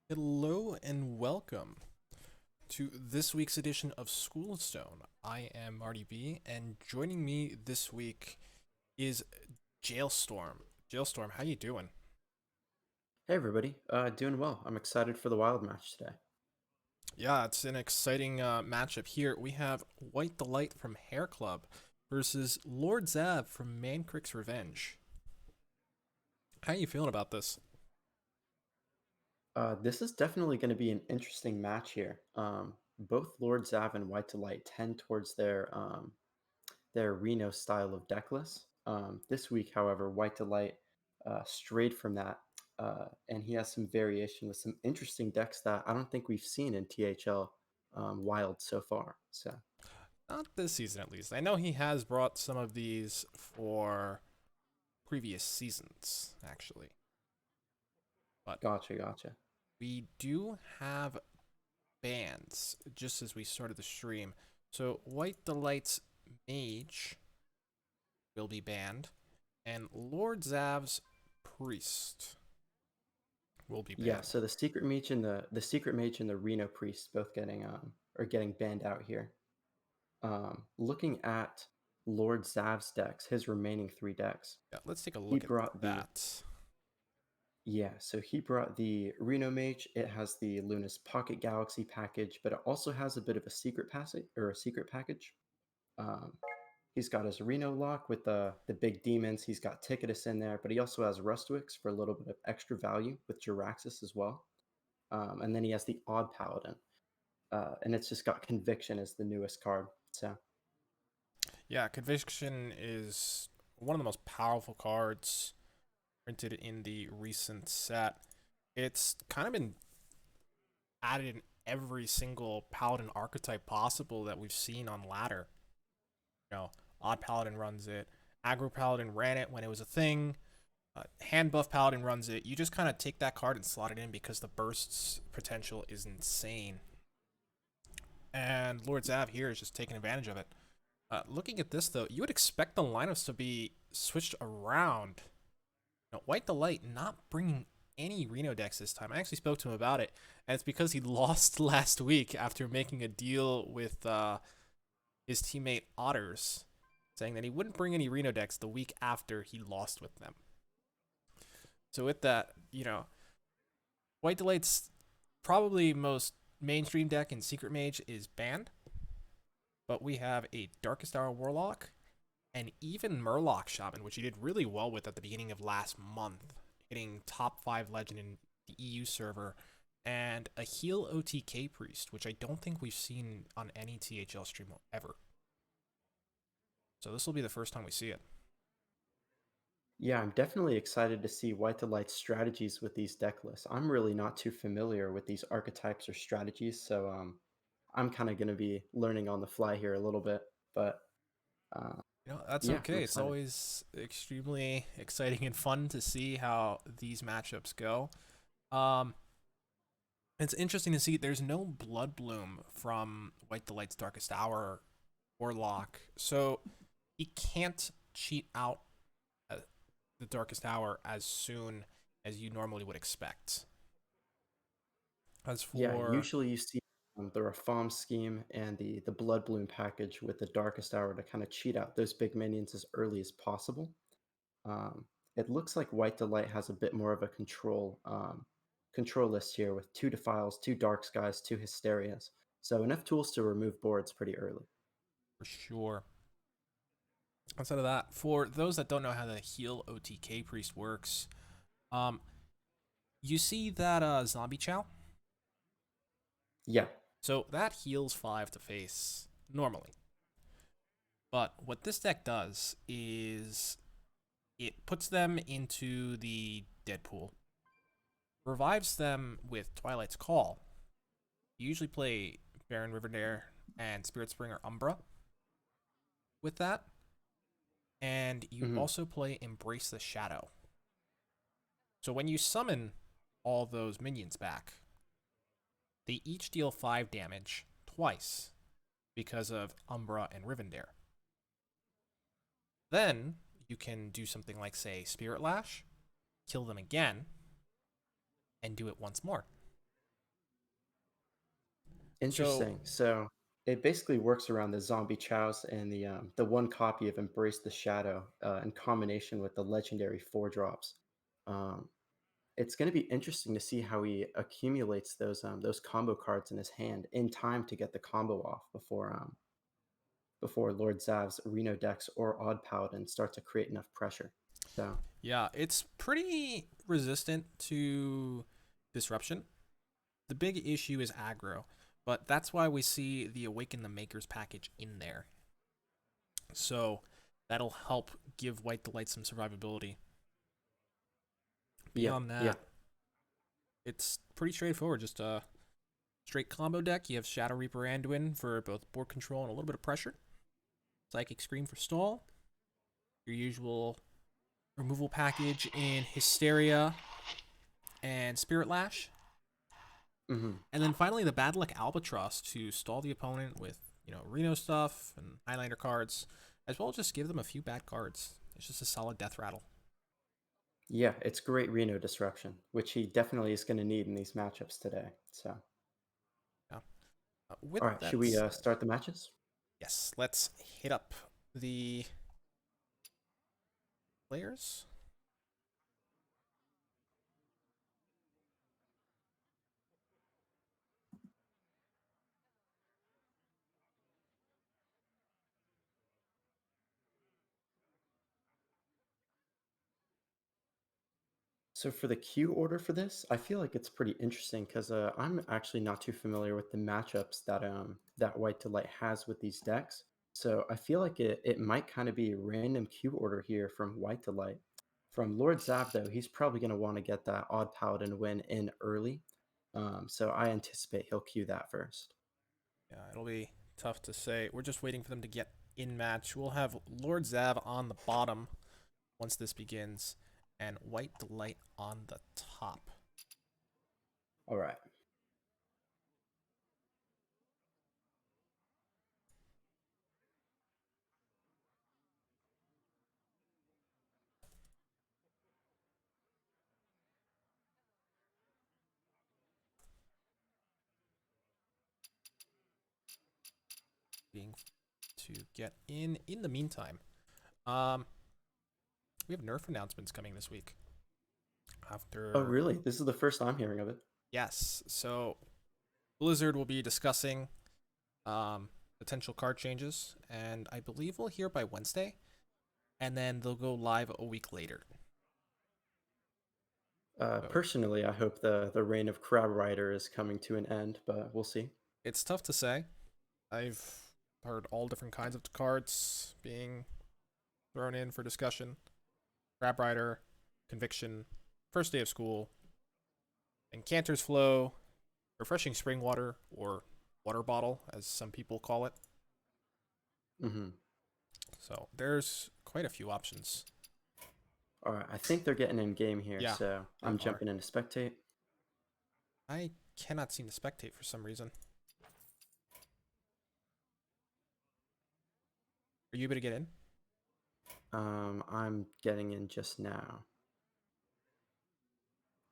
Hello and welcome to this week's edition of Schoolstone. I am Marty B, and joining me this week is Jailstorm. Jailstorm, how you doing? Hey everybody, doing well. I'm excited for the Wild match today. Yeah, it's an exciting matchup here. We have White Delight from Hair Club versus Lord Zav from Mancrick's Revenge. How you feeling about this? This is definitely going to be an interesting match here. Both Lord Zav and White Delight tend towards their Reno style of deckless. This week, however, White Delight strayed from that, and he has some variation with some interesting decks that I don't think we've seen in THL Wild so far. So, Not this season, at least. I know he has brought some of these for previous seasons, actually, but gotcha, gotcha. we do have bans just as we started the stream. So White Delight's Mage will be banned, and Lord Zav's Priest will be Yeah, banned. so the secret mage and the Reno priest both getting are getting banned out here. Looking at Lord Zav's decks, his remaining three decks, Yeah, let's take a he look at brought the that. yeah, so he brought the Reno Mage. It has the Luna's Pocket Galaxy package, but it also has a bit of a secret passage or a secret package. Um, he's got his Reno lock with the big demons. He's got Ticketus in there, but he also has Rustwix for a little bit of extra value with Jiraxis as well. And then he has the Odd Paladin, and it's just got Conviction as the newest card. So Yeah, Conviction is one of the most powerful cards printed in the recent set. It's kind of been added in every single paladin archetype possible that we've seen on ladder. Odd Paladin runs it. Aggro Paladin ran it when it was a thing. Hand buff Paladin runs it. You just kind of take that card and slot it in because the burst's potential is insane. And Lord Zav here is just taking advantage of it. Looking at this though, you would expect the lineups to be switched around. White Delight not bringing any Reno decks this time. I actually spoke to him about it, and it's because he lost last week after making a deal with his teammate Otters, saying that he wouldn't bring any Reno decks the week after he lost with them. So with that, White Delight's probably most mainstream deck in Secret Mage is banned, but we have a Darkest Hour Warlock and even Murloc Shaman, which he did really well with at the beginning of last month, hitting top 5 legend in the EU server, and a heal OTK Priest, which I don't think we've seen on any THL stream ever. So this will be the first time we see it. yeah, I'm definitely excited to see White Delight's strategies with these deck lists. I'm really not too familiar with these archetypes or strategies, so I'm kind of going to be learning on the fly here a little bit. But uh, That's yeah, I'm okay. It's excited. always extremely exciting and fun to see how these matchups go. Um, it's interesting to see there's no Blood Bloom from White Delight's Darkest Hour or Lock, so he can't cheat out the Darkest Hour as soon as you normally would expect. As Yeah, for usually you see the Reform scheme and the Blood Bloom package with the Darkest Hour to kind of cheat out those big minions as early as possible. Um, it looks like White Delight has a bit more of a control list here with two Defiles, two Dark Skies, two Hysterias. So enough tools to remove boards pretty early. sure. Outside of that, for those that don't know how the heal OTK priest works, um, you see that zombie chow. Yeah. So that heals 5 to face normally. But what this deck does is it puts them into the Deadpool, revives them with Twilight's Call. You usually play Baron Riverdare and Spirit Springer Umbra with that. And you Hmm. also play Embrace the Shadow. So when you summon all those minions back, they each deal 5 damage twice because of Umbra and Rivendare. Then you can do something like, say, Spirit Lash, kill them again, and do it once more. So Interesting. So it basically works around the zombie chows and the one copy of Embrace the Shadow in combination with the legendary four drops. Um, it's going to be interesting to see how he accumulates those combo cards in his hand in time to get the combo off before Lord Zav's Reno Dex or Odd Paladin start to create enough pressure. So, yeah, it's pretty resistant to disruption. The big issue is aggro, but that's why we see the Awaken the Makers package in there. So that'll help give White Delight some survivability. yeah, Beyond yeah. that, it's pretty straightforward. Just a straight combo deck. You have Shadow Reaper Anduin for both board control and a little bit of pressure. Psychic Scream for stall. Your usual removal package in Hysteria and Spirit Lash. Hmm. And then finally the Bad Luck Albatross to stall the opponent with, Reno stuff and Highlander cards, as well as just give them a few bad cards. It's just a solid death rattle. Yeah, it's great Reno disruption, which he definitely is going to need in these matchups today. So, Yeah. With all right, should that we said, start the matches? yes, let's hit up the players. So for the queue order for this, I feel like it's pretty interesting because I'm actually not too familiar with the matchups that White to Light has with these decks. So I feel like it might kind of be a random queue order here from White to Light. From Lord Zav though, he's probably going to want to get that Odd Paladin win in early. So I anticipate he'll queue that first. Yeah, it'll be tough to say. We're just waiting for them to get in match. We'll have Lord Zav on the bottom once this begins, and White Delight on the top. All right. Waiting to get in. In the meantime, um, we have Nerf announcements coming this week. Oh, After really? This is the first I'm hearing of it. yes, so Blizzard will be discussing potential card changes, and I believe we'll hear by Wednesday, and then they'll go live a week later. So Personally, I hope the reign of Crab Rider is coming to an end, but we'll see. it's tough to say. I've heard all different kinds of cards being thrown in for discussion. Crab Rider, Conviction, First Day of School, and Cantor's Flow, Refreshing Spring Water, or Water Bottle, as some people call it. Hmm. So there's quite a few options. All right, I think they're getting in game here, Yeah, so they I'm are. jumping into spectate. I cannot seem to spectate for some reason. Are you able to get in? I'm getting in just now.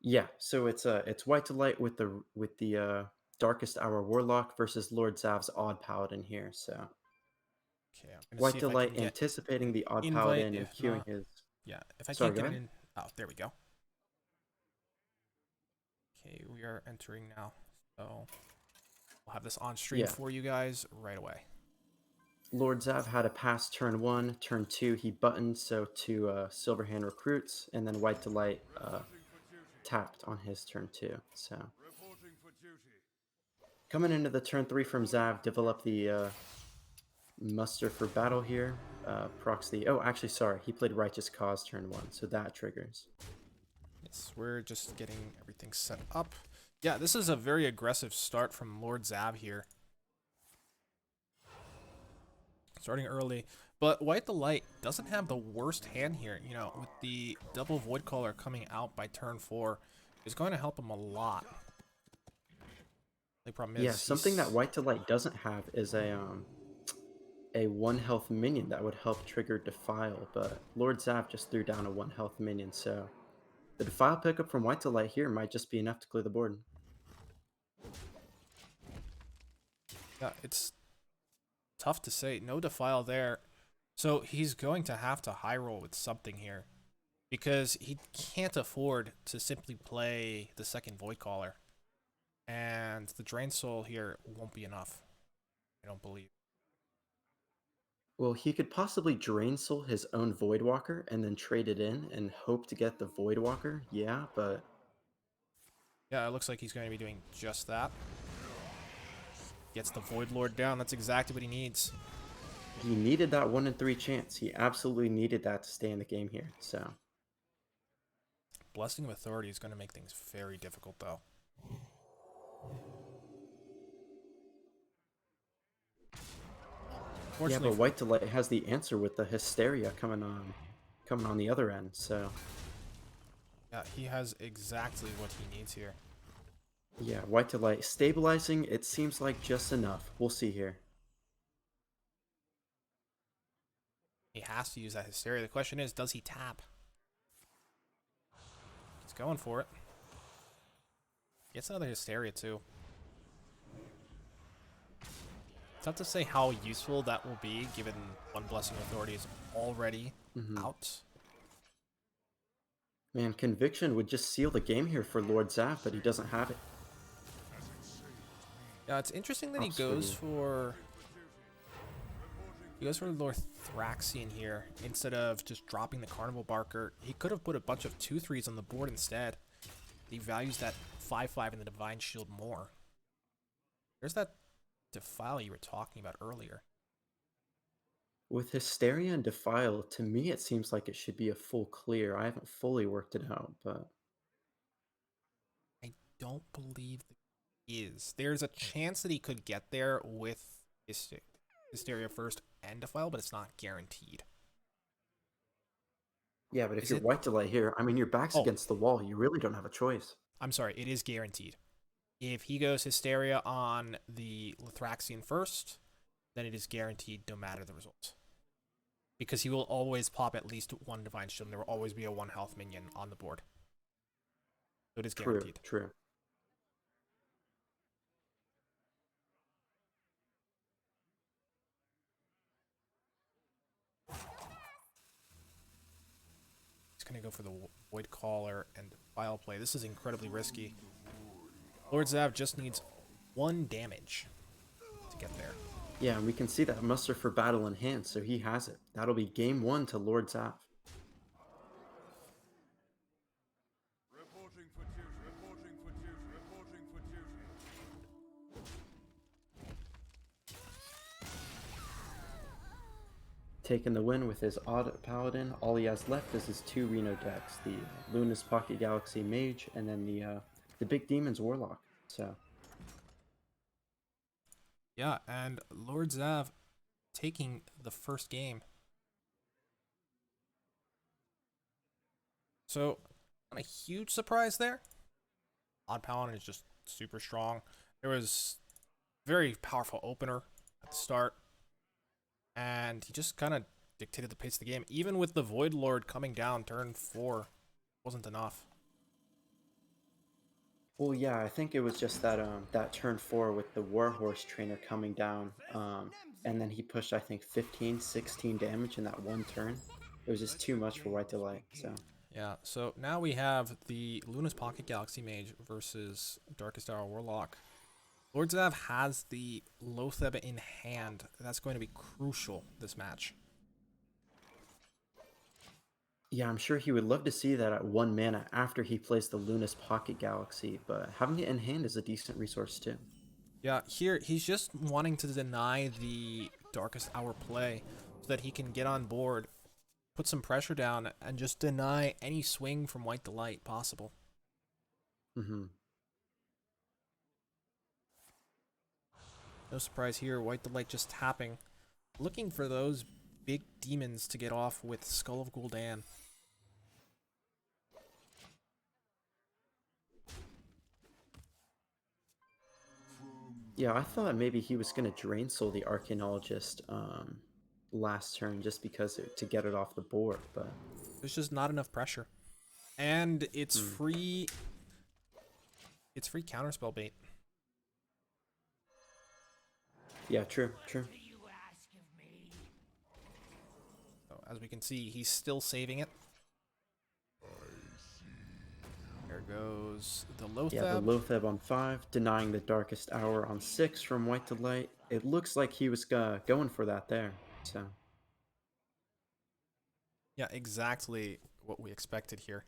Yeah, so it's white to light with the darkest hour warlock versus Lord Zav's odd paladin here. So Okay, I'm gonna see white if to I can light get anticipating the odd invite. paladin and If queuing not, his. yeah. If I Sorry, can't go get it ahead. in, oh, there we go. Okay, we are entering now. So we'll have this on stream Yeah, for you guys right away. Lord Zav had a pass turn one, turn two he buttoned so to Silverhand recruits, and then white to light tapped on his turn two. So coming into the turn three from Zav, develop the muster for battle here. Procs the. Oh, actually, sorry. He played Righteous Cause turn one, so that triggers. Yes, we're just getting everything set up. Yeah, this is a very aggressive start from Lord Zav here. Starting early. But White the Light doesn't have the worst hand here. With the double Void Caller coming out by turn 4 is going to help him a lot. The problem Yeah, is something that he's White to Light doesn't have is a one health minion that would help trigger Defile, but Lord Zav just threw down a one health minion, so the Defile pickup from White to Light here might just be enough to clear the board. Yeah, it's tough to say. No defile there. So he's going to have to high roll with something here because he can't afford to simply play the second Void Caller. And the Drain Soul here won't be enough, I don't believe. Well, he could possibly Drain Soul his own Voidwalker and then trade it in and hope to get the Voidwalker. Yeah, but Yeah, it looks like he's going to be doing just that. Gets the Void Lord down. That's exactly what he needs. he needed that 1 in 3 chance. He absolutely needed that to stay in the game here. So, Blessing of Authority is going to make things very difficult, though. yeah, Fortunately, but White Delight has the answer with the Hysteria coming on the other end. So, yeah, he has exactly what he needs here. yeah, White Delight stabilizing, it seems like just enough. We'll see here. He has to use that Hysteria. The question is, does he tap? He's going for it. Gets another Hysteria, too. It's tough to say how useful that will be, given one Blessing of Authority is already Hmm. out. Man, Conviction would just seal the game here for Lord Zav, but he doesn't have it. Yeah, it's interesting that Oh, sweetie. he goes for Lord Thraxian here instead of just dropping the Carnival Barker. He could have put a bunch of 2/3s on the board instead. He values that 5/5 in the Divine Shield more. There's that Defile you were talking about earlier. With Hysteria and Defile, to me it seems like it should be a full clear. I haven't fully worked it out, but I don't believe that he is. There's a chance that he could get there with Hysteria first and Defile, but it's not guaranteed. yeah, but if Is you're it? White Delight here, I mean, your back's Oh, against the wall. You really don't have a choice. I'm sorry. It is guaranteed. If he goes Hysteria on the Lithraxian first, then it is guaranteed no matter the result. Because he will always pop at least one Divine Shield, and there will always be a 1 health minion on the board. So it is True, guaranteed. true. He's going to go for the Void Caller and File play. This is incredibly risky. Lord Zav just needs 1 damage to get there. Yeah, and we can see that muster for battle in hand, so he has it. That'll be game 1 to Lord Zav. Taking the win with his Odd Paladin. All he has left is his 2 Reno decks, the Luna's Pocket Galaxy Mage, and then the Big Demon's Warlock. So, Yeah, and Lord Zav taking the first game. So, not a huge surprise there. Odd Paladin is just super strong. There was a very powerful opener at the start, and he just kind of dictated the pace of the game. Even with the Void Lord coming down turn 4, wasn't enough. well, yeah, I think it was just that turn 4 with the Warhorse trainer coming down, and then he pushed I think 15, 16 damage in that one turn. It was just too much for White Delight. So, Yeah, so now we have the Luna's Pocket Galaxy Mage versus Darkest Hour Warlock. Lord Zav has the Lotheb in hand. That's going to be crucial this match. yeah, I'm sure he would love to see that at 1 mana after he plays the Luna's Pocket Galaxy, but having it in hand is a decent resource too. Yeah, here he's just wanting to deny the Darkest Hour play so that he can get on board, put some pressure down, and just deny any swing from White Delight possible. Hmm. No surprise here, White Delight just tapping, looking for those big demons to get off with Skull of Gul'dan. Yeah, I thought maybe he was going to Drain Soul the Archaeologist last turn just because to get it off the board, but There's just not enough pressure. And it's hmm. free. It's free counterspell bait. Yeah, true, true. So as we can see, he's still saving it. There goes the Yeah, the Lotheb. Lotheb on 5, denying the Darkest Hour on 6 from White to Light. It looks like he was going for that there. So, Yeah, exactly what we expected here.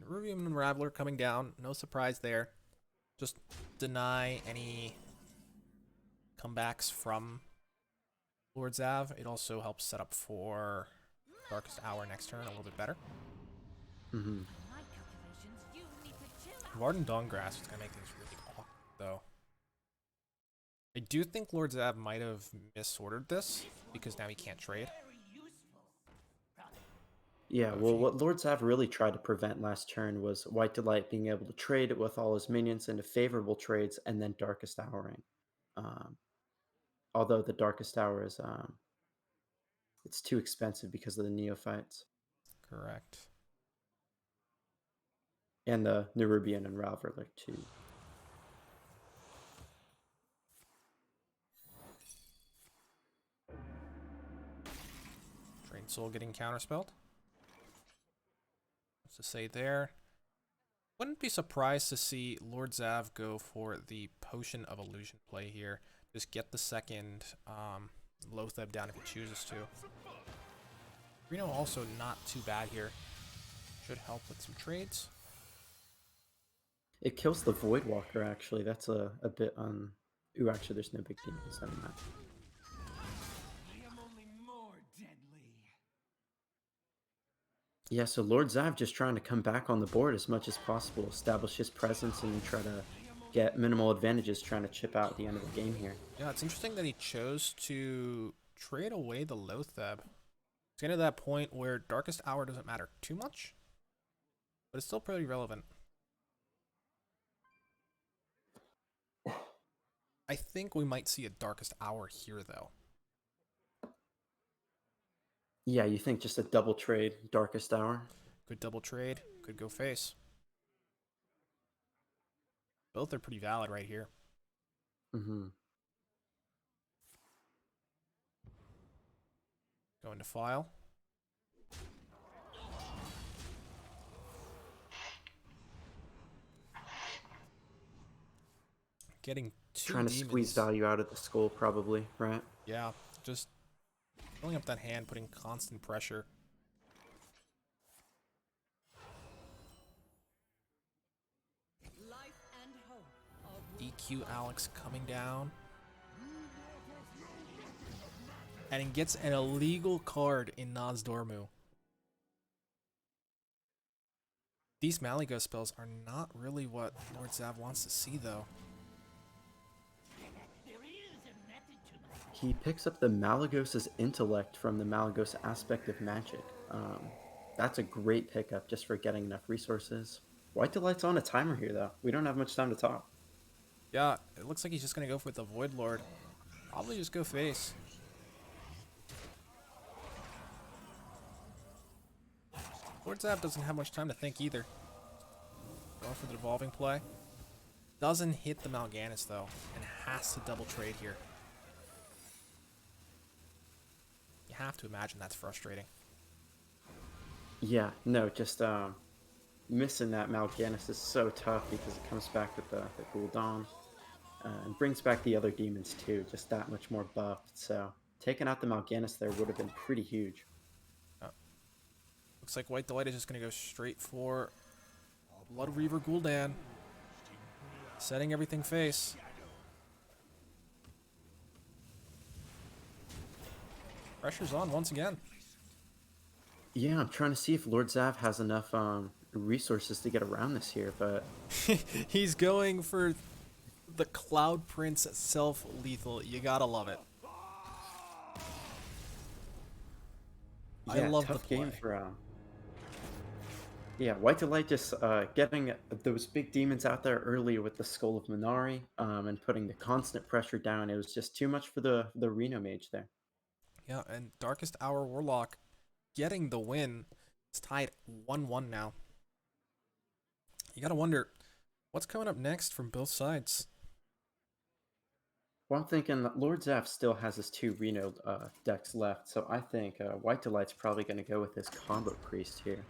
Rubium Unraveler coming down. No surprise there. Just deny any comebacks from Lord Zav. It also helps set up for Darkest Hour next turn a little bit better. mhm. Varden Dawngrass is going to make things really awkward, though. I do think Lord Zav might have misordered this, because now he can't trade. Yeah, So if well, he... what Lord Zav really tried to prevent last turn was White to Light being able to trade with all his minions into favorable trades and then Darkest Houring. Um, although the Darkest Hour is it's too expensive because of the Neophytes Correct. and the Nerubian and Ralverler too. Drain Soul getting counterspelled. What's to say there? Wouldn't be surprised to see Lord Zav go for the Potion of Illusion play here. Just get the second Lotheb down if he chooses to. Reno also not too bad here. Should help with some trades. It kills the Voidwalker actually. That's a bit Ooh, actually, there's no big demons. Never mind. Yeah, so Lord Zav just trying to come back on the board as much as possible, establish his presence, and try to get minimal advantages, trying to chip out at the end of the game here. Yeah, it's interesting that he chose to trade away the Lotheb. It's getting to that point where Darkest Hour doesn't matter too much, but it's still pretty relevant. I think we might see a Darkest Hour here, though. Yeah, you think just a double trade, Darkest Hour? Could double trade, could go face. Both are pretty valid right here. Mm-hmm. Going to file. Getting two Trying to squeeze demons. value out of the skull, probably, right? Yeah, just filling up that hand, putting constant pressure. EQ Alex coming down. And he gets an illegal card in Nozdormu. These Malygos spells are not really what Lord Zav wants to see, though. He picks up the Malagos' intellect from the Malagos aspect of magic. That's a great pickup just for getting enough resources. White Delight's on a timer here, though. We don't have much time to talk. Yeah, it looks like he's just going to go for the Void Lord. Probably just go face. Lord Zav doesn't have much time to think either. Going for the Devolving play. Doesn't hit the Mal'Ganis, though, and has to double trade here. You have to imagine that's frustrating. Yeah, no, just missing that Mal'Ganis is so tough because it comes back with the Gul'dan and brings back the other demons too, just that much more buffed. So taking out the Mal'Ganis there would have been pretty huge. Looks like White Delight is just going to go straight for Blood Reaver Gul'dan. Setting everything face. Pressure's on once again. Yeah, I'm trying to see if Lord Zav has enough resources to get around this here, but He's going for the Cloud Prince self-lethal. You gotta love it. I yeah, love the tough game play. for yeah, White to Light just getting those big demons out there early with the Skull of Minari and putting the constant pressure down. It was just too much for the Reno Mage there. Yeah, and Darkest Hour Warlock getting the win. It's tied 1-1 now. You gotta wonder what's coming up next from both sides. Well, I'm thinking that Lord Zaf still has his two Reno decks left, so I think White Delight's probably going to go with his combo priest here.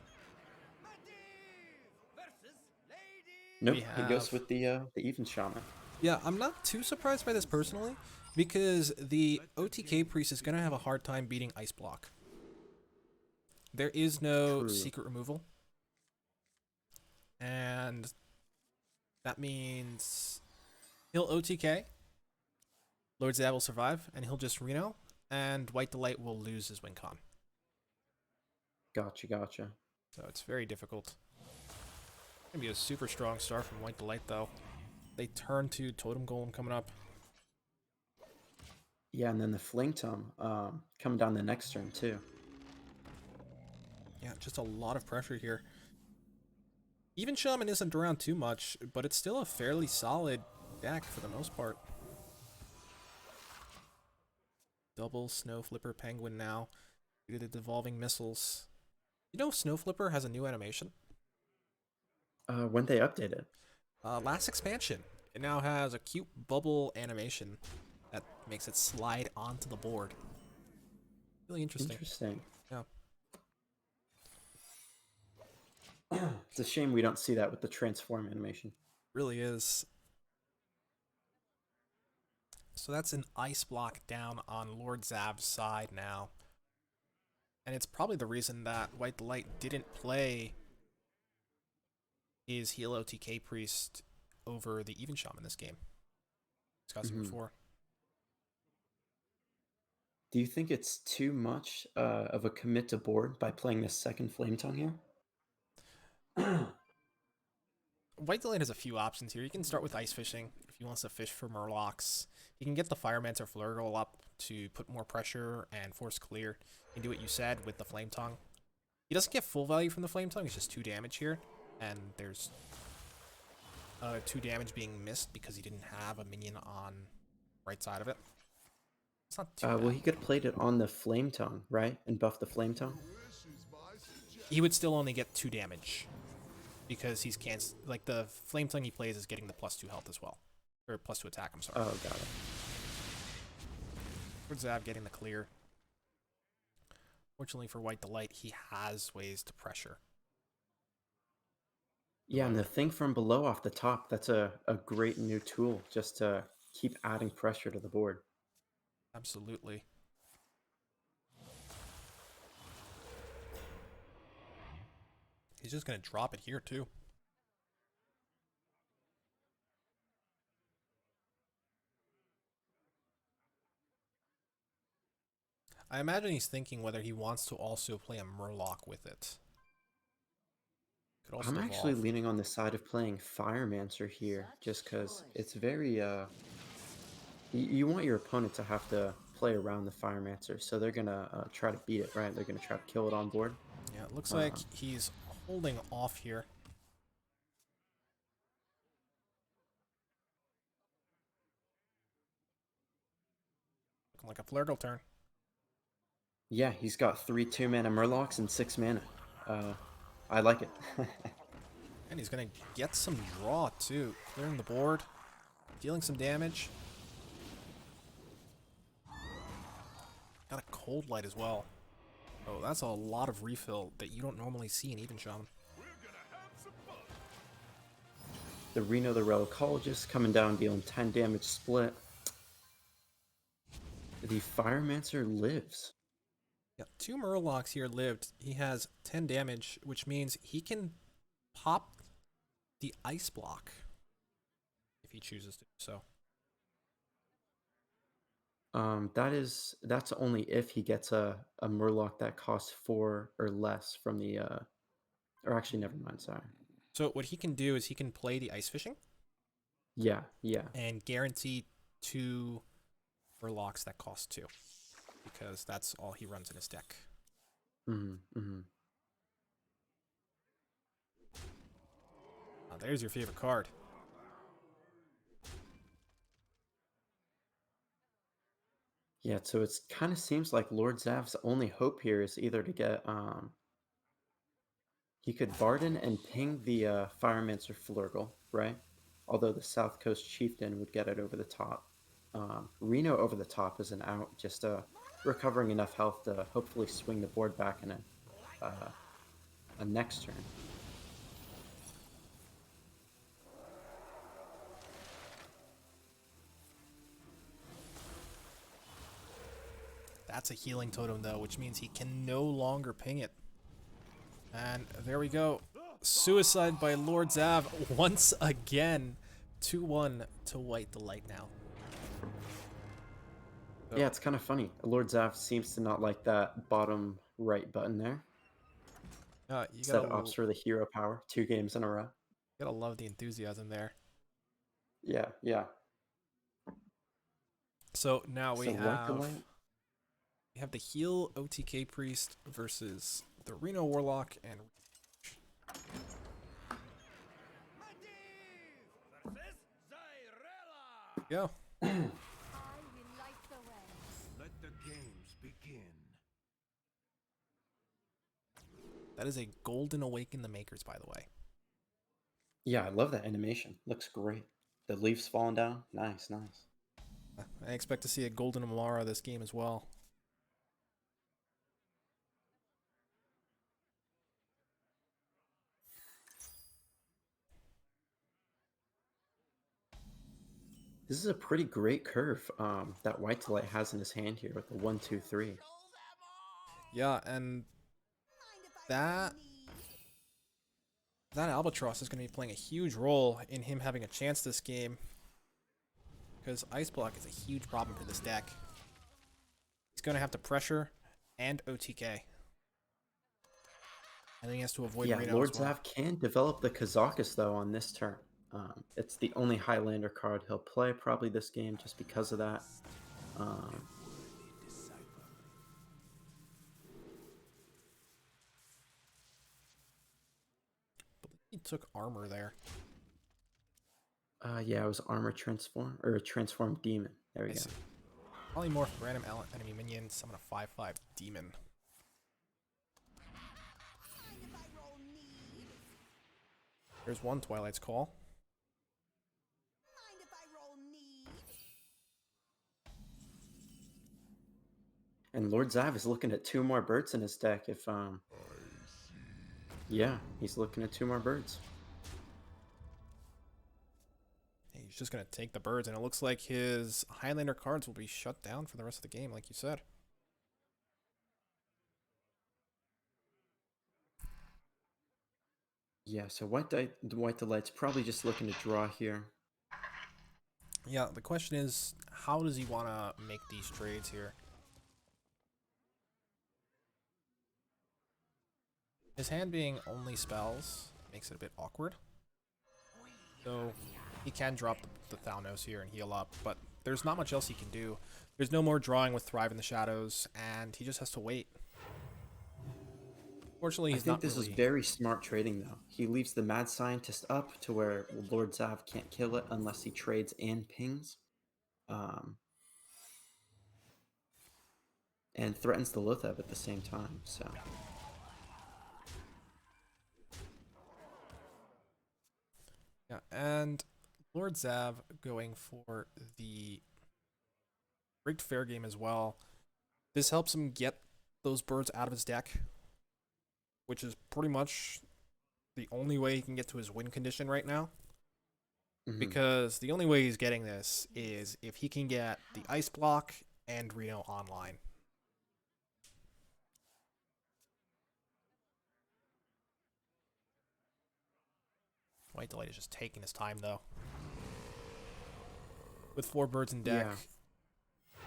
We Nope, he goes have. with the even shaman. Yeah, I'm not too surprised by this personally, because the OTK priest is gonna have a hard time beating Ice Block. There is no True. secret removal, and that means he'll OTK, Lord Zab will survive, and he'll just Reno, and White Delight will lose his win con. Gotcha, gotcha. So it's very difficult. Gonna be a super strong start from White Delight though. They turn to Totem Golem coming up. Yeah, and then the Flame Tongue coming down the next turn too. Yeah, just a lot of pressure here. Even Shaman isn't around too much, but it's still a fairly solid deck for the most part. Double Snow Flipper Penguin now due to the devolving missiles. You know Snow Flipper has a new animation? When they update it. Last expansion. It now has a cute bubble animation that makes it slide onto the board. Really interesting. Interesting. Yeah. It's a shame we don't see that with the transform animation. Really is. So that's an ice block down on Lord Zab's side now. And it's probably the reason that White Light didn't play his heal OTK Priest over the Even Shaman this game. Discussing Mhm. before. Do you think it's too much of a commit to board by playing this second Flame Tongue here? White Delight has a few options here. You can start with Ice Fishing if he wants to fish for Murlocs. He can get the Firemancer Flurgle up to put more pressure and force clear. You can do what you said with the Flame Tongue. He doesn't get full value from the Flame Tongue, it's just 2 damage here. And there's 2 damage being missed because he didn't have a minion on right side of it. It's not too Well, bad. he could have played it on the Flame Tongue, right? And buffed the Flame Tongue? He would still only get 2 damage because he's like the Flame Tongue he plays is getting the +2 health as well. Or +2 attack, I'm sorry. Oh, got it. For Zav getting the clear. Fortunately for White Delight, he has ways to pressure. Yeah, and the thing from below off the top, that's a great new tool just to keep adding pressure to the board. Absolutely. He's just going to drop it here, too. I imagine he's thinking whether he wants to also play a Murloc with it. Could also I'm actually evolve. leaning on the side of playing Firemancer here, just because it's very, you want your opponent to have to play around the Firemancer, so they're gonna try to beat it, right? They're gonna try to kill it on board. Yeah, it looks like Uh, he's holding off here. Looking like a Flurgle turn. yeah, he's got 3 2-mana Murlocs and 6 mana. Uh, I like it. And he's going to get some draw, too. Clearing the board. Dealing some damage. Got a Cold Light as well. Oh, that's a lot of refill that you don't normally see in Even Shaman. The Reno the Relicologist coming down, dealing 10 damage split. The Firemancer lives. Yeah, 2 Murlocs here lived. He has 10 damage, which means he can pop the Ice Block if he chooses to do so. That's only if he gets a Murloc that costs 4 or less from the or actually never mind, sorry. So what he can do is he can play the Ice Fishing Yeah, yeah. and guarantee 2 Murlocs that cost 2. Because that's all he runs in his deck. Mm-hmm. Oh, there's your favorite card. Yeah, so it kind of seems like Lord Zav's only hope here is either to get He could Barden and ping the Firemancer Flurgle, right? Although the South Coast Chieftain would get it over the top. Reno over the top is an out, just recovering enough health to hopefully swing the board back in uh, a next turn. That's a healing totem, though, which means he can no longer ping it. And there we go. Suicide by Lord Zav once again. 2-1 to White Delight now. Yeah, So, it's kind of funny. Lord Zav seems to not like that bottom right button there. you Instead opts for the hero power 2 games in a row. gotta love the enthusiasm there. Yeah, yeah. So now we So White have Delight. the heal OTK priest versus the Reno Warlock and go. Let the games begin. That is a Golden Awaken the Makers, by the way. Yeah, I love that animation. Looks great. The leaves falling down. Nice, nice. I expect to see a Golden Amara this game as well. This is a pretty great curve that White Delight has in his hand here with the 1, 2, 3. Yeah, and that Albatross is going to be playing a huge role in him having a chance this game, because Ice Block is a huge problem for this deck. He's going to have to pressure and OTK. And then he has to avoid Yeah, Reno Lord as well. Zav can develop the Kazakus though on this turn. It's the only Highlander card he'll play probably this game just because of that. Um, He took armor there. yeah, it was Armor Transform or Transform Demon. There we go. Polymorph random enemy minion, summon a 5/5 demon. There's one Twilight's Call. And Lord Zav is looking at 2 more birds in his deck. If yeah, he's looking at 2 more birds. He's just going to take the birds, and it looks like his Highlander cards will be shut down for the rest of the game, like you said. Yeah, so White Delight's probably just looking to draw here. Yeah, the question is, how does he want to make these trades here? His hand being only spells makes it a bit awkward. So he can drop the Thalnos here and heal up, but there's not much else he can do. There's no more drawing with Thrive in the Shadows, and he just has to wait. Fortunately, I he's think not this is really... very smart trading though. He leaves the Mad Scientist up to where Lord Zav can't kill it unless he trades and pings. And threatens the Lothab at the same time, so... Yeah, and Lord Zav going for the Rigged Fair game as well. This helps him get those birds out of his deck, which is pretty much the only way he can get to his win condition right now. Because the only way he's getting this is if he can get the Ice Block and Reno online. White Delight is just taking his time, though. With 4 birds in deck, Yeah.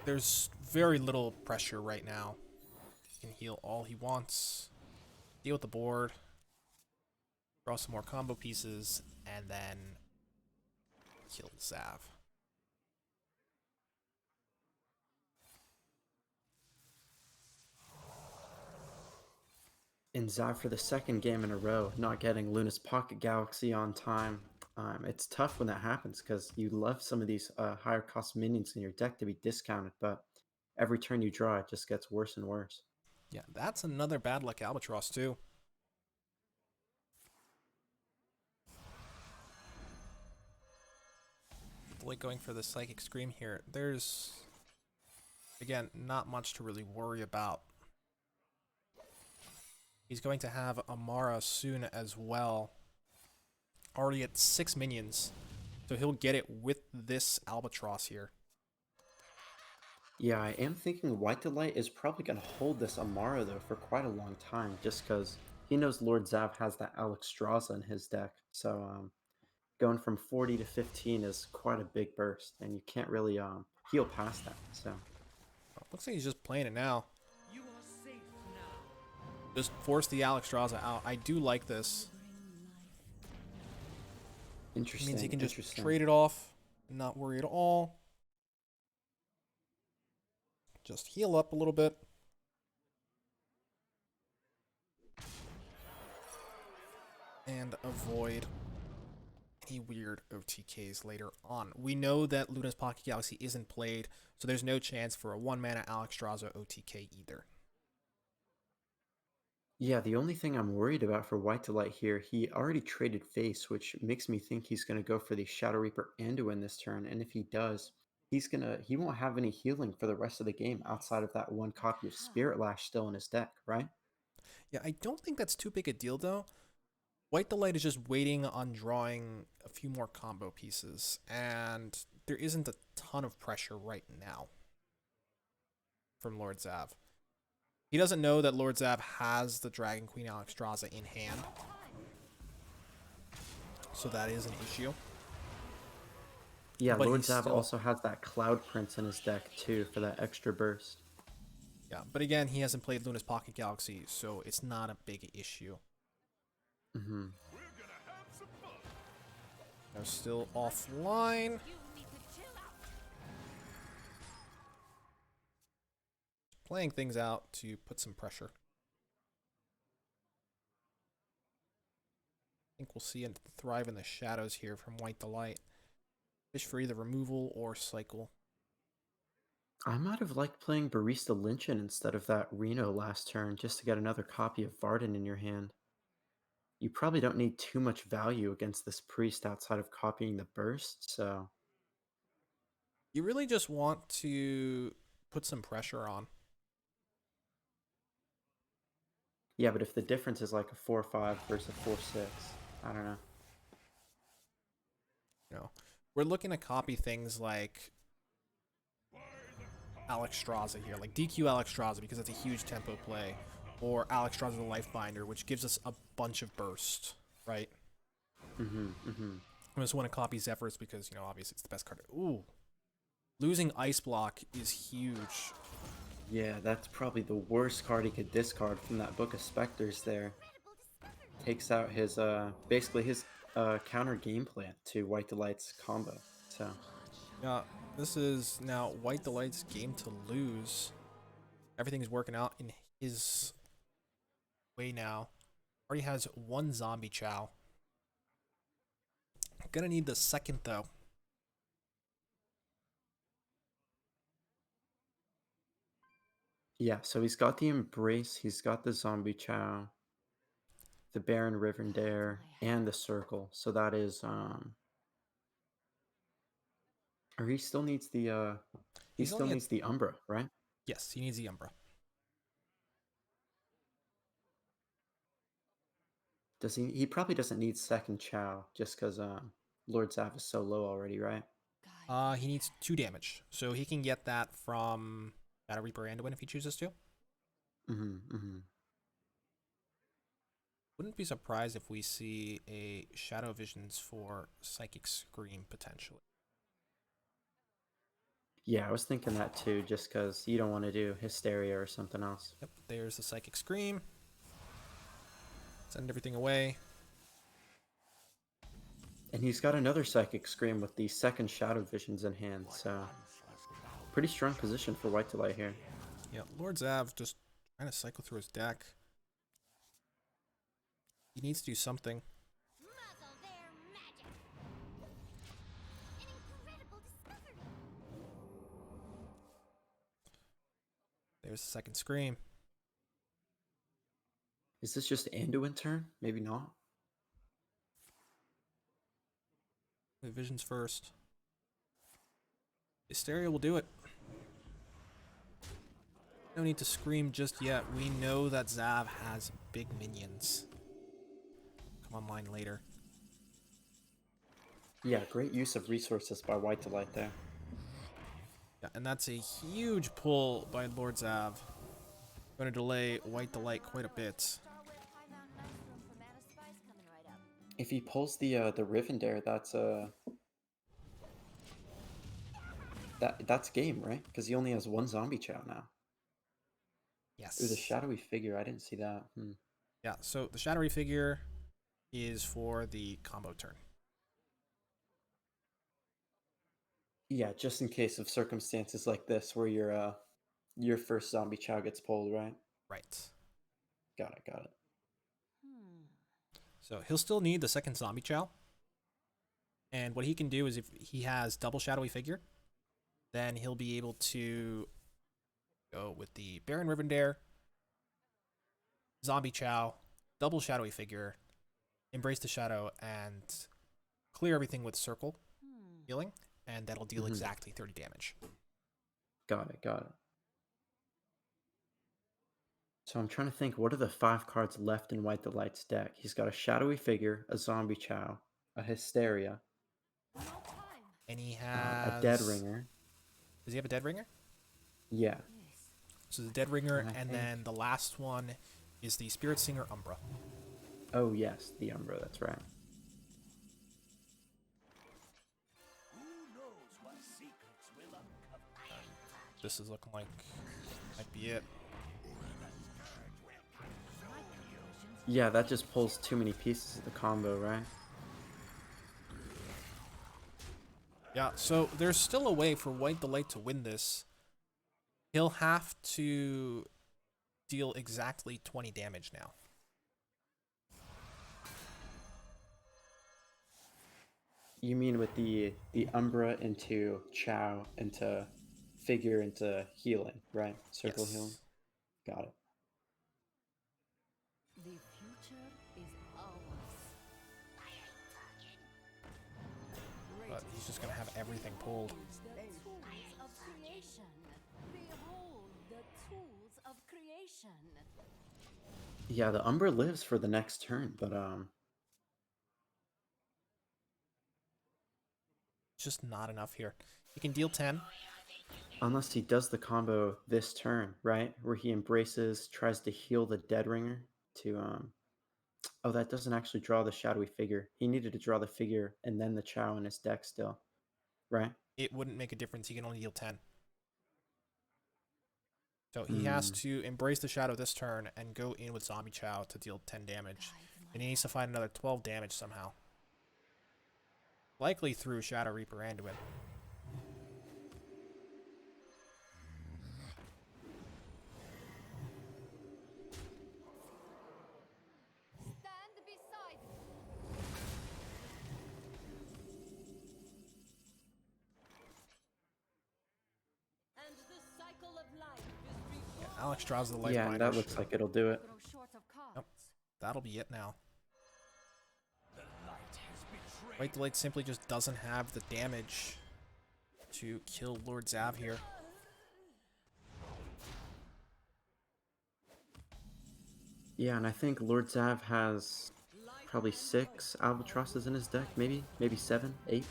there's very little pressure right now. He can heal all he wants, deal with the board, draw some more combo pieces, and then kill Zav. And Zav for the second game in a row, not getting Luna's Pocket Galaxy on time. It's tough when that happens because you love some of these higher cost minions in your deck to be discounted, but every turn you draw, it just gets worse and worse. Yeah, that's another bad luck Albatross, too. White going for the Psychic Scream here. There's, again, not much to really worry about. He's going to have Amara soon as well. Already at 6 minions. So he'll get it with this Albatross here. Yeah, I am thinking White Delight is probably going to hold this Amara, though, for quite a long time, just because he knows Lord Zav has that Alexstrasza in his deck. So going from 40 to 15 is quite a big burst, and you can't really heal past that. So Looks like he's just playing it now. You are safe now. Just force the Alexstrasza out. I do like this. It interesting. means he can just interesting. trade it off, not worry at all. Just heal up a little bit. And avoid any weird OTKs later on. We know that Luna's Pocket Galaxy isn't played, so there's no chance for a 1-mana Alexstrasza OTK either. Yeah, the only thing I'm worried about for White Delight here, he already traded face, which makes me think he's going to go for the Shadow Reaper Anduin this turn, and if he does, he won't have any healing for the rest of the game outside of that one copy of Spirit Lash still in his deck, right? Yeah, I don't think that's too big a deal though. White Delight is just waiting on drawing a few more combo pieces, and there isn't a ton of pressure right now from Lord Zav. He doesn't know that Lord Zav has the Dragon Queen Alexstrasza in hand, so that is an issue. Yeah, But Lord he's Zav still- also has that Cloud Prince in his deck too for that extra burst. Yeah, but again, he hasn't played Luna's Pocket Galaxy, so it's not a big issue. Mm-hmm. They're still offline. Playing things out to put some pressure. I think we'll see it thrive in the shadows here from White Delight. Fish for either removal or cycle. I might have liked playing Barista Lynchin instead of that Reno last turn just to get another copy of Varden in your hand. You probably don't need too much value against this priest outside of copying the burst, so You really just want to put some pressure on. yeah, but if the difference is like a 4-5 versus a 4-6, I don't know. You know, we're looking to copy things like Alexstrasza here, like DQ Alexstrasza because that's a huge tempo play, or Alexstrasza the Lifebinder, which gives us a bunch of burst, right? I just want to copy Zephyrs because, you know, obviously it's the best card. Ooh. Losing Ice Block is huge. Yeah, that's probably the worst card he could discard from that Book of Specters there. Takes out his, basically his counter game plan to White Delight's combo, so... Yeah, this is now White Delight's game to lose. Everything's working out in his way now. Already has 1 zombie chow. Gonna need the second though. Yeah, so he's got the Embrace, he's got the Zombie Chow, the Baron Rivendare, and the Circle. So that is, or he still needs the, he He's still only at- needs the Umbra, right? Yes, he needs the Umbra. Does he? He probably doesn't need second Chow just because Lord Zav is so low already, right? He needs 2 damage, so he can get that from Shadow Reaper Anduin if he chooses to. Wouldn't be surprised if we see a Shadow Visions for Psychic Scream potentially. Yeah, I was thinking that too, just because you don't want to do Hysteria or something else. Yep, there's the Psychic Scream. Send everything away. And he's got another Psychic Scream with the second Shadow Visions in hand, so pretty strong position for White Delight here. Yeah, Lord Zav just trying to cycle through his deck. He needs to do something. There's the second Scream. Is this just Anduin turn? Maybe not. The Visions first. Hysteria will do it. No need to scream just yet. We know that Zav has big minions. Come online later. Yeah, great use of resources by White Delight there. Yeah, and that's a huge pull by Lord Zav. Going to delay White Delight quite a bit. If he pulls the Rivendare, that's game, right? Because he only has one zombie chow now. Yes. Ooh, the shadowy figure. I didn't see that. Yeah, so the shadowy figure is for the combo turn. Yeah, just in case of circumstances like this where your first zombie chow gets pulled, right? Right. Got it. So he'll still need the second zombie chow. And what he can do is if he has double shadowy figure, then he'll be able to go with the Baron Rivendare, zombie chow, double shadowy figure, embrace the shadow, and clear everything with circle healing, and that'll deal exactly 30 damage. Got it. So I'm trying to think, what are the 5 cards left in White Delight's deck? He's got a shadowy figure, a zombie chow, a hysteria, And he a has dead ringer. Does he have a dead ringer? Yeah. So the dead ringer, And I and think- then the last one is the Spirit Singer Umbra. Oh yes, the Umbra. That's right. Who knows what secrets will uncover? This is looking like might be it. Yeah, that just pulls too many pieces of the combo, right? Yeah, so there's still a way for White Delight to win this. He'll have to deal exactly 20 damage now. You mean with the Umbra into chow into figure into healing, right? Circle Yes. healing. Got it. The future is ours. But he's just going to have everything pulled. The tools of creation. Behold the tools of creation. Yeah, the Umbra lives for the next turn, but It's just not enough here. He can deal 10. unless he does the combo this turn, right? Where he embraces, tries to heal the dead ringer to oh, that doesn't actually draw the shadowy figure. He needed to draw the figure and then the chow in his deck still. Right? It wouldn't make a difference. He can only deal 10. So he has to embrace the shadow this turn and go in with Zombie Chow to deal 10 damage. And he needs to find another 12 damage somehow. Likely through Shadow Reaper Anduin. Stand beside me. And the cycle of life is reborn. Yeah, Alex draws the light Yeah, and that binders. looks like it'll do it. Grow short of cards. Yep. That'll be it now. The light has betrayed. White Delight simply just doesn't have the damage to kill Lord Zav here. Yeah, and I think Lord Zav has probably 6 albatrosses in his deck, maybe 7, 8.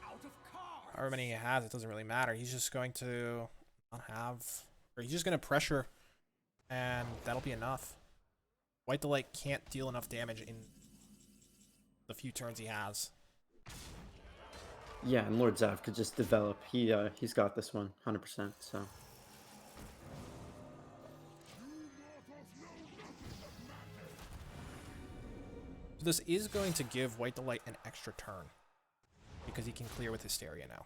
Out of cards. However many he has, it doesn't really matter. He's just going to not have... Or he's just going to pressure, and that'll be enough. White Delight can't deal enough damage in the few turns he has. Yeah, and Lord Zav could just develop. He's got this one 100%. So This is going to give White Delight an extra turn, because he can clear with Hysteria now.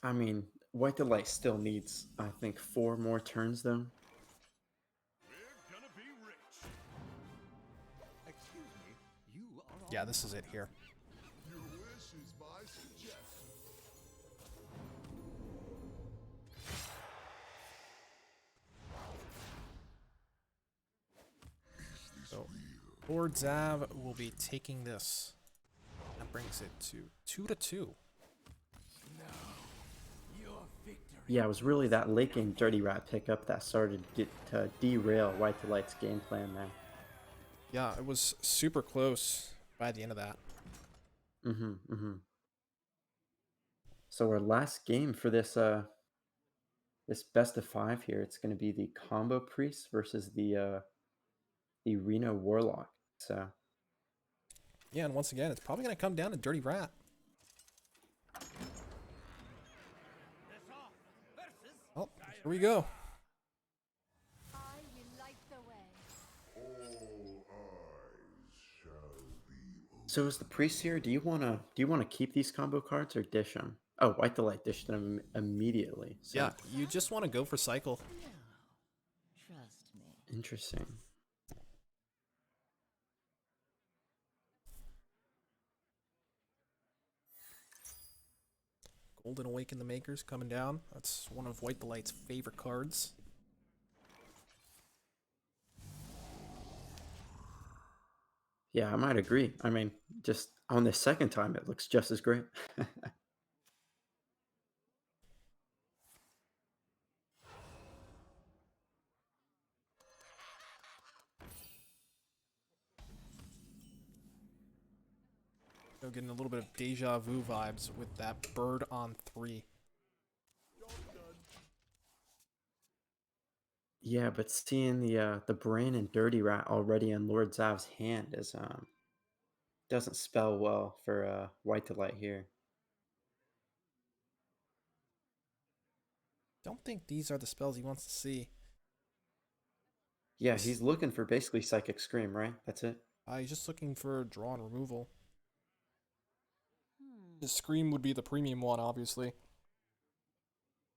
I mean, White Delight still needs, I think, 4 more turns though. We're gonna be rich. Excuse me, you are Yeah, this is it here. Your wish is my suggestion. Lord Zav will be taking this. That brings it to 2-2. Yeah, it was really that late game Dirty Rat pickup that started to derail White Delight's game plan there. Yeah, it was super close by the end of that. So our last game for this this best of 5 here, it's going to be the Combo Priest versus the Reno Warlock. So Yeah, and once again, it's probably going to come down to Dirty Rat. Oh, here we go. I will light the way. All eyes shall be open. so as the priest here, do you wanna keep these combo cards or dish them? Oh, White Delight dished them immediately. So Yeah, you just want to go for cycle. Trust me. interesting. Golden Awaken the Makers coming down. That's one of White Delight's favorite cards. Yeah, I might agree. I mean, just on the second time, it looks just as great. So getting a little bit of deja vu vibes with that bird on 3. Yeah, but seeing the Brain and Dirty Rat already in Lord Zav's hand is doesn't spell well for White Delight here. Don't think these are the spells he wants to see. Yeah, he's looking for basically Psychic Scream, right? That's it. He's just looking for draw and removal. Hmm. The Scream would be the premium one, obviously.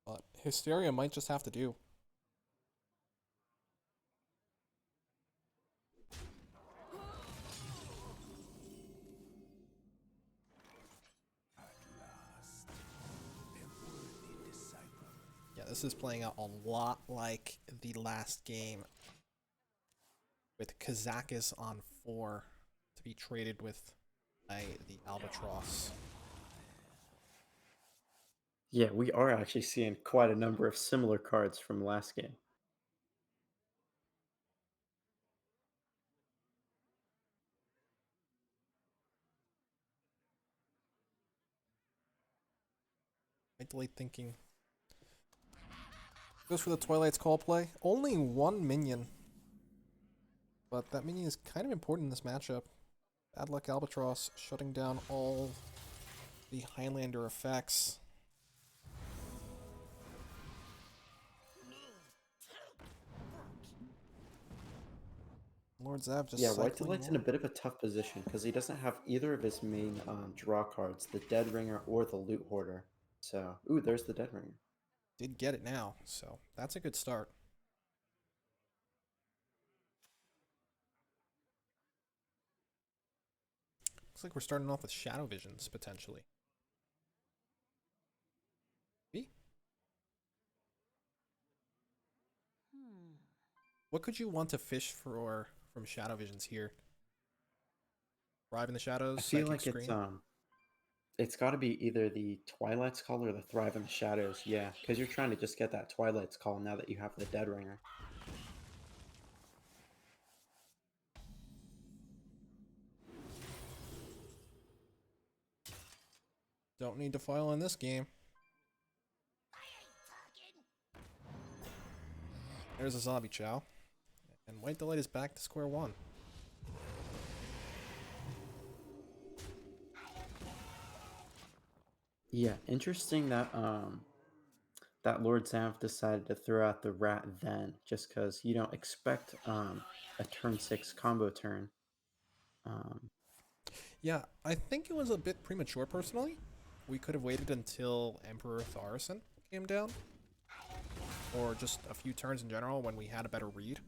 But Hysteria might just have to do. Yeah, this is playing out a lot like the last game. With Kazakis on 4 to be traded with the Albatross. Yeah, we are actually seeing quite a number of similar cards from last game. Mentally thinking. Goes for the Twilight's Call play. Only one minion. But that minion is kind of important in this matchup. Bad Luck Albatross shutting down all the Highlander effects. Lord Zav just Yeah, White cycling Delight's in a more. bit of a tough position because he doesn't have either of his main draw cards, the Dead Ringer or the Loot Hoarder. So, ooh, there's the Dead Ringer. Did get it now, so that's a good start. Looks like we're starting off with Shadow Visions, potentially. Me? Hmm. What could you want to fish for from Shadow Visions here? Thrive in the Shadows, I feel Psychic like Screen? it's got to be either the Twilight's Call or the Thrive in the Shadows. Yeah, because you're trying to just get that Twilight's Call now that you have the Dead Ringer. Don't need to file in this game. There's a Zombie Chow. And White Delight is back to square one. Yeah, interesting that that Lord Zav decided to throw out the Rat then, just because you don't expect a turn 6 combo turn. Um, Yeah, I think it was a bit premature, personally. We could have waited until Emperor Tharson came down. Or just a few turns in general when we had a better read.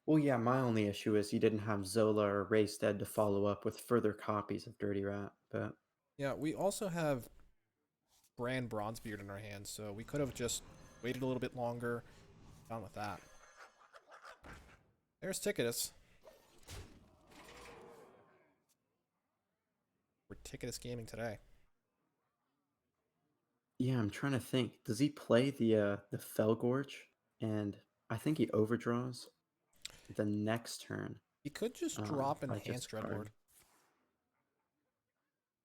well, yeah, my only issue is you didn't have Zola or Race Dead to follow up with further copies of Dirty Rat, but Yeah, we also have Bran Bronzebeard in our hands, so we could have just waited a little bit longer. Done with that. There's Ticketus. We're Ticketus gaming today. Yeah, I'm trying to think. Does he play the Fell Gorge? And I think he overdraws the next turn. He could just drop By just Enhanced a card. Dreadlord.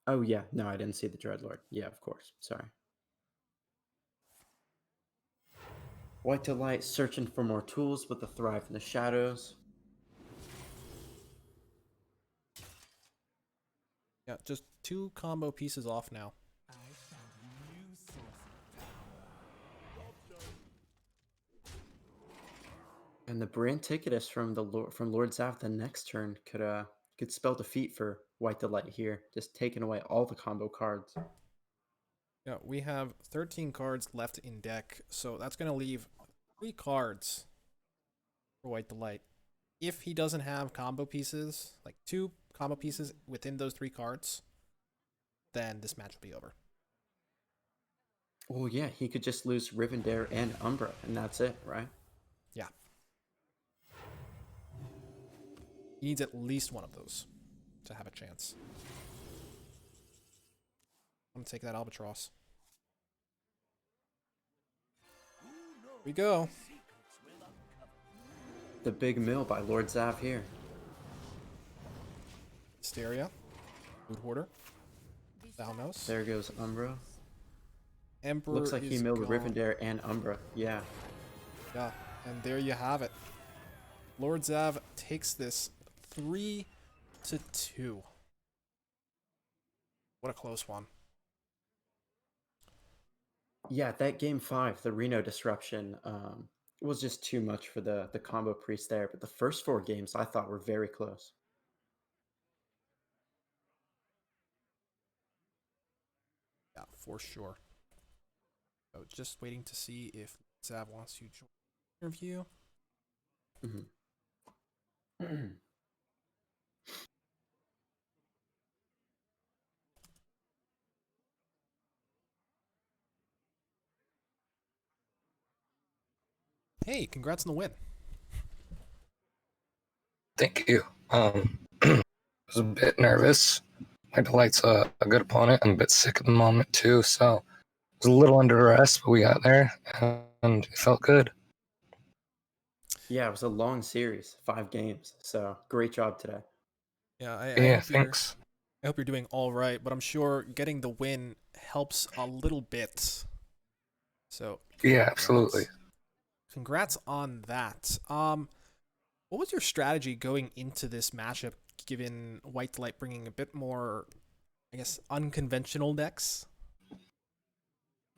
Oh yeah, no, I didn't see the Dreadlord. Yeah, of course. Sorry. White to light, searching for more tools with the Thrive in the Shadows. Yeah, just 2 combo pieces off now. I found a new source of power. And the Brand Ticketus from Lord Zav the next turn could spell defeat for White to light here, just taking away all the combo cards. Yeah, we have 13 cards left in deck, so that's going to leave 3 cards for White Delight. If he doesn't have combo pieces, like 2 combo pieces within those 3 cards, then this match will be over. Well, yeah, he could just lose Rivendare and Umbra, and that's it, right? Yeah. He needs at least one of those to have a chance. I'm going to take that Albatross. We go. The Big Mill by Lord Zav here. Hysteria. Food Hoarder. Thalnos. There goes Umbra. Emperor Looks like he is milled gone. Rivendare and Umbra. Yeah. Yeah, and there you have it. Lord Zav takes this 3-2. What a close one. Yeah, that game 5, the Reno disruption, was just too much for the combo priest there. But the first 4 games I thought were very close. Yeah, for sure. So just waiting to see if Zav wants to join the interview. Mhm. Hey, congrats on the win. Thank you. I was a bit nervous. My Delight's a good opponent. I'm a bit sick at the moment too, so it was a little under duress, but we got there, and it felt good. Yeah, it was a long series, 5 games. So great job today. Yeah, I Yeah, hope thanks. I hope you're doing all right, but I'm sure getting the win helps a little bit. So Yeah, congrats. absolutely. Congrats on that. What was your strategy going into this matchup, given White Light bringing a bit more, I guess, unconventional decks?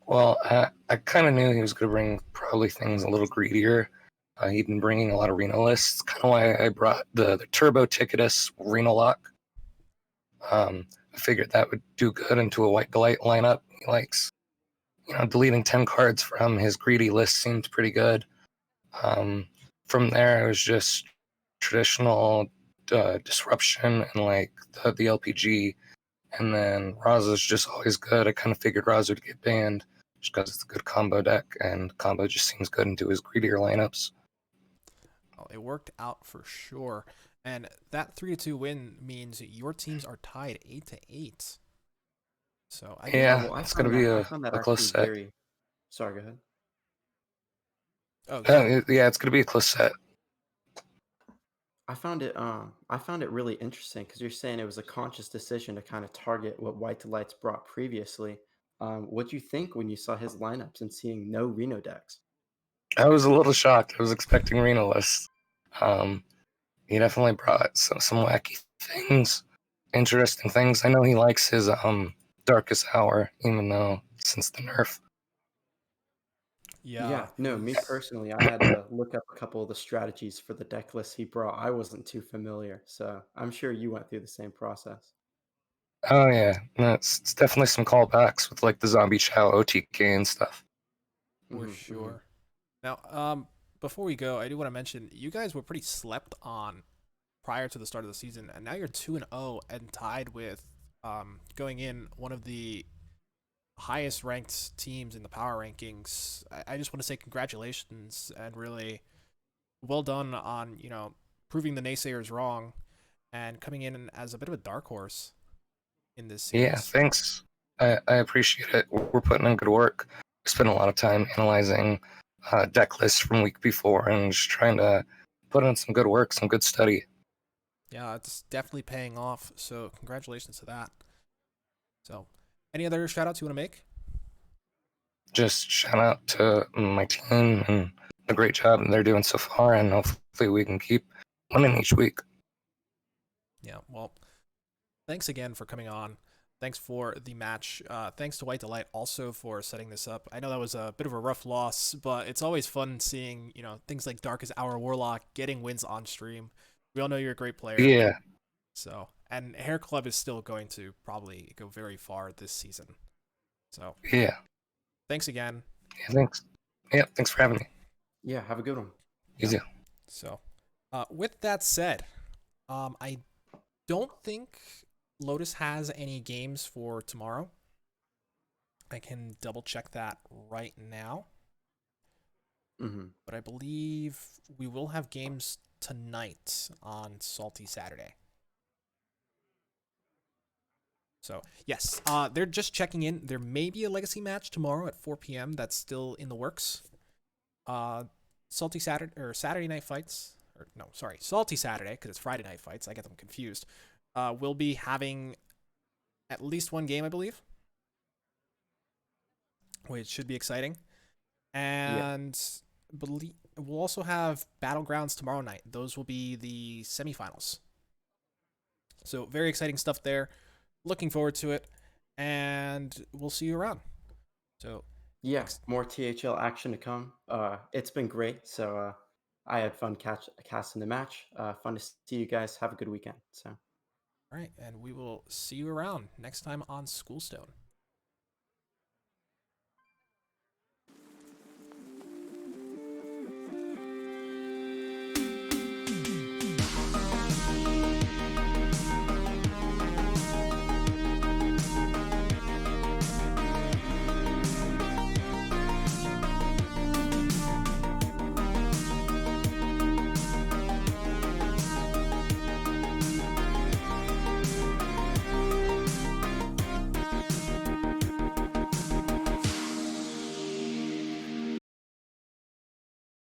Well, I kind of knew he was going to bring probably things a little greedier. He'd been bringing a lot of Reno lists. Kind of why I brought the Turbo Ticketus Reno Lock. I figured that would do good into a White Delight lineup. He likes, deleting 10 cards from his greedy list seemed pretty good. From there, it was just traditional disruption and like the LPG. And then Raza's just always good. I kind of figured Raza would get banned just because it's a good combo deck, and combo just seems good into his greedier lineups. Well, it worked out for sure. And that 3-2 win means your teams are tied 8-8. So I Yeah, well, it's going to be I found that a close actually set. very. Sorry, go ahead. Oh, yeah. Yeah, it's going to be a close set. I found it really interesting because you're saying it was a conscious decision to kind of target what White Delight's brought previously. What'd you think when you saw his lineups and seeing no Reno decks? I was a little shocked. I was expecting Reno lists. He definitely brought some wacky things, interesting things. I know he likes his Darkest Hour, even though since the nerf. Yeah, no, me his- personally, I had to look up a couple of the strategies for the deck lists he brought. I wasn't too familiar, so I'm sure you went through the same process. Oh yeah, no, it's definitely some callbacks with like the Zombie Chow OTK and stuff. For Mhm, mhm. sure. Now, before we go, I do want to mention you guys were pretty slept on prior to the start of the season, and now you're 2-0 and tied with going in one of the highest ranked teams in the power rankings. I just want to say congratulations and really well done on proving the naysayers wrong and coming in as a bit of a dark horse in this Yeah, series. thanks. I appreciate it. We're putting in good work. We spend a lot of time analyzing deck lists from week before and just trying to put in some good work, some good study. Yeah, it's definitely paying off. So congratulations to that. So, any other shout outs you want to make? Just shout out to my team and the great job they're doing so far, and hopefully we can keep winning each week. Yeah, well, thanks again for coming on. Thanks for the match. Thanks to White Delight also for setting this up. I know that was a bit of a rough loss, but it's always fun seeing, things like Darkest Hour Warlock getting wins on stream. We all know you're a great player. Yeah, So, and Hair Club is still going to probably go very far this season. So, yeah, thanks again. yeah. Thanks. Yeah, thanks for having me. Yeah, have a good one. Easy. So, with that said, I don't think Lotus has any games for tomorrow. I can double check that right now. Mm-hmm. But I believe we will have games tonight on Salty Saturday. So, yes, they're just checking in. There may be a Legacy match tomorrow at 4 p.m. That's still in the works. Salty Saturday, or Saturday Night Fights, or no, sorry, Salty Saturday, because it's Friday Night Fights. I get them confused. We'll be having at least one game, I believe, which should be exciting. And we'll also have Battlegrounds tomorrow night. Those will be the semifinals. So very exciting stuff there. Looking forward to it, and we'll see you around. So Yeah, more THL action to come. It's been great. So I had fun casting the match. Fun to see you guys. Have a good weekend. So. all right, and we will see you around next time on Schoolstone.